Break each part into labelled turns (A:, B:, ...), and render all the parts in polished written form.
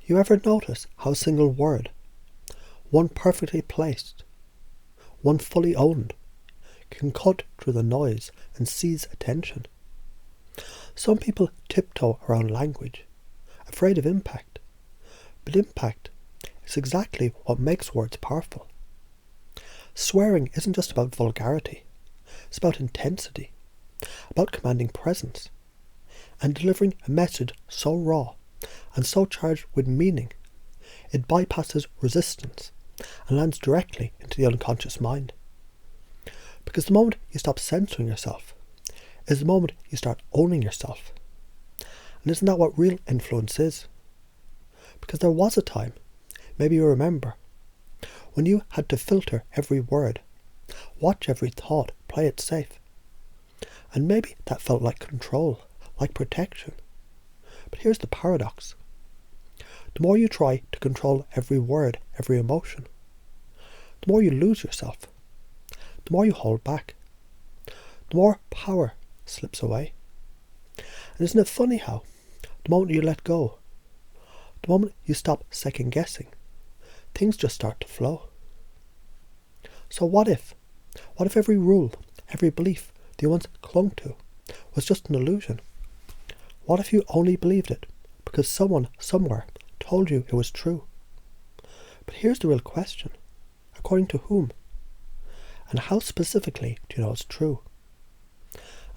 A: You ever notice how a single word, one perfectly placed, one fully owned, can cut through the noise and seize attention? Some people tiptoe around language, afraid of impact. But impact is exactly what makes words powerful. Swearing isn't just about vulgarity. It's about intensity, about commanding presence, and delivering a message so raw and so charged with meaning, it bypasses resistance and lands directly into the unconscious mind. Because the moment you stop censoring yourself is the moment you start owning yourself. And isn't that what real influence is? Because there was a time, maybe you remember, when you had to filter every word, watch every thought, play it safe. And maybe that felt like control, like protection. But here's the paradox. The more you try to control every word, every emotion, the more you lose yourself, the more you hold back, the more power slips away. And isn't it funny how, the moment you let go, the moment you stop second guessing, things just start to flow. So what if every rule, every belief that you once clung to was just an illusion? What if you only believed it because someone somewhere told you it was true? But here's the real question. According to whom? And how specifically do you know it's true?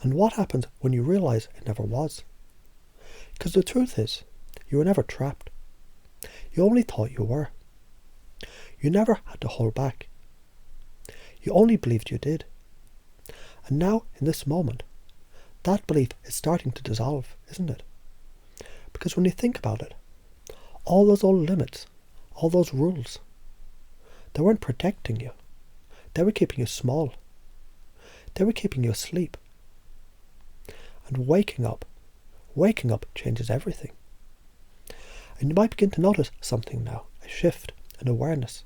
A: And what happens when you realise it never was? Because the truth is, you were never trapped. You only thought you were. You never had to hold back. You only believed you did. And now, in this moment, that belief is starting to dissolve, isn't it? Because when you think about it, all those old limits, all those rules, they weren't protecting you. They were keeping you small. They were keeping you asleep. And waking up changes everything. And you might begin to notice something now, a shift, an awareness,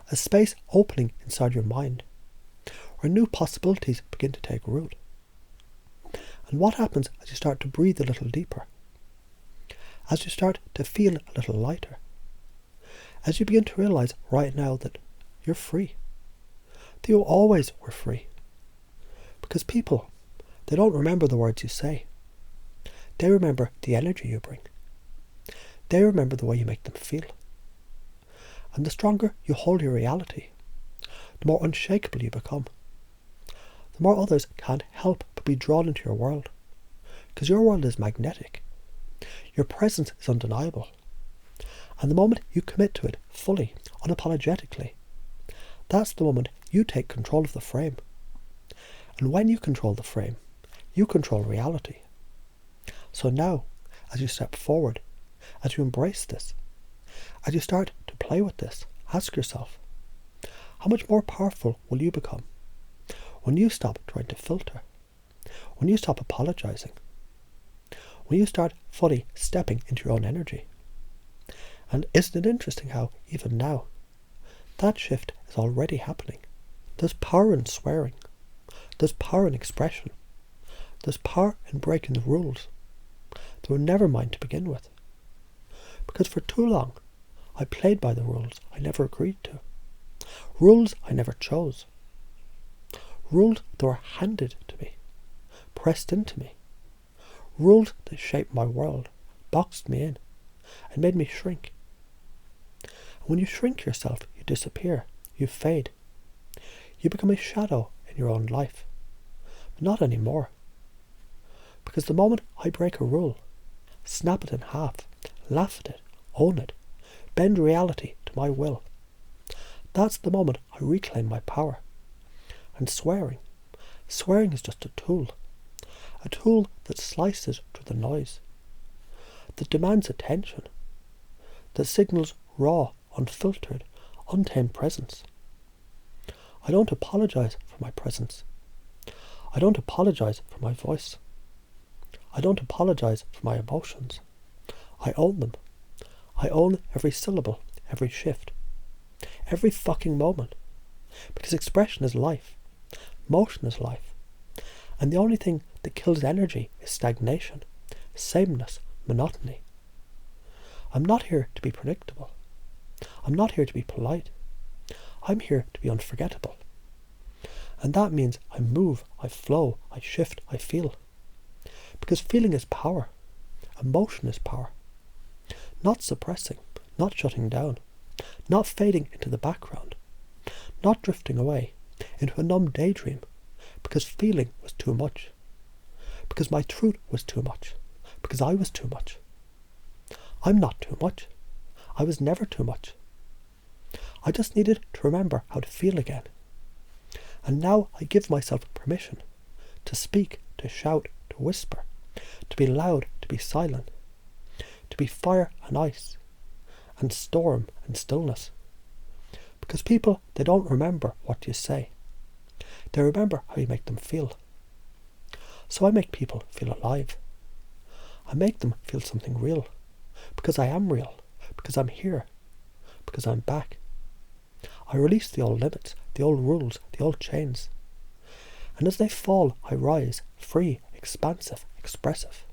A: a space opening inside your mind, where new possibilities begin to take root. And what happens as you start to breathe a little deeper? As you start to feel a little lighter? As you begin to realise right now that you're free. That you always were free. Because people, they don't remember the words you say. They remember the energy you bring. They remember the way you make them feel. And the stronger you hold your reality, the more unshakable you become. The more others can't help but be drawn into your world. Because your world is magnetic. Your presence is undeniable. And the moment you commit to it fully, unapologetically, that's the moment you take control of the frame. And when you control the frame, you control reality. So now, as you step forward, as you embrace this, as you start to play with this, ask yourself, how much more powerful will you become when you stop trying to filter, when you stop apologizing, when you start fully stepping into your own energy? And isn't it interesting how, even now, that shift is already happening? There's power in swearing. There's power in expression. There's power in breaking the rules that were never mine to begin with. Because for too long, I played by the rules I never agreed to. Rules I never chose. Rules that were handed to me, pressed into me. Rules that shaped my world, boxed me in, and made me shrink. And when you shrink yourself, you disappear, you fade. You become a shadow in your own life. But not anymore. Because the moment I break a rule, snap it in half, laugh at it, own it, bend reality to my will, that's the moment I reclaim my power. And swearing is just a tool that slices through the noise, that demands attention, that signals raw, unfiltered, untamed presence. I don't apologize for my presence. I don't apologize for my voice. I don't apologize for my emotions. I own them. I own every syllable, every shift, every fucking moment. Because expression is life. Motion is life. And the only thing that kills energy is stagnation, sameness, monotony. I'm not here to be predictable. I'm not here to be polite. I'm here to be unforgettable. And that means I move, I flow, I shift, I feel. Because feeling is power. Emotion is power. Not suppressing, not shutting down, not fading into the background, not drifting away into a numb daydream because feeling was too much, because my truth was too much, because I was too much. I'm not too much. I was never too much. I just needed to remember how to feel again. And now I give myself permission to speak, to shout, to whisper, to be loud, to be silent, to be fire and ice, and storm and stillness. Because people, they don't remember what you say. They remember how you make them feel. So I make people feel alive. I make them feel something real. Because I am real. Because I'm here. Because I'm back. I release the old limits, the old rules, the old chains. And as they fall, I rise, free, expansive, expressive.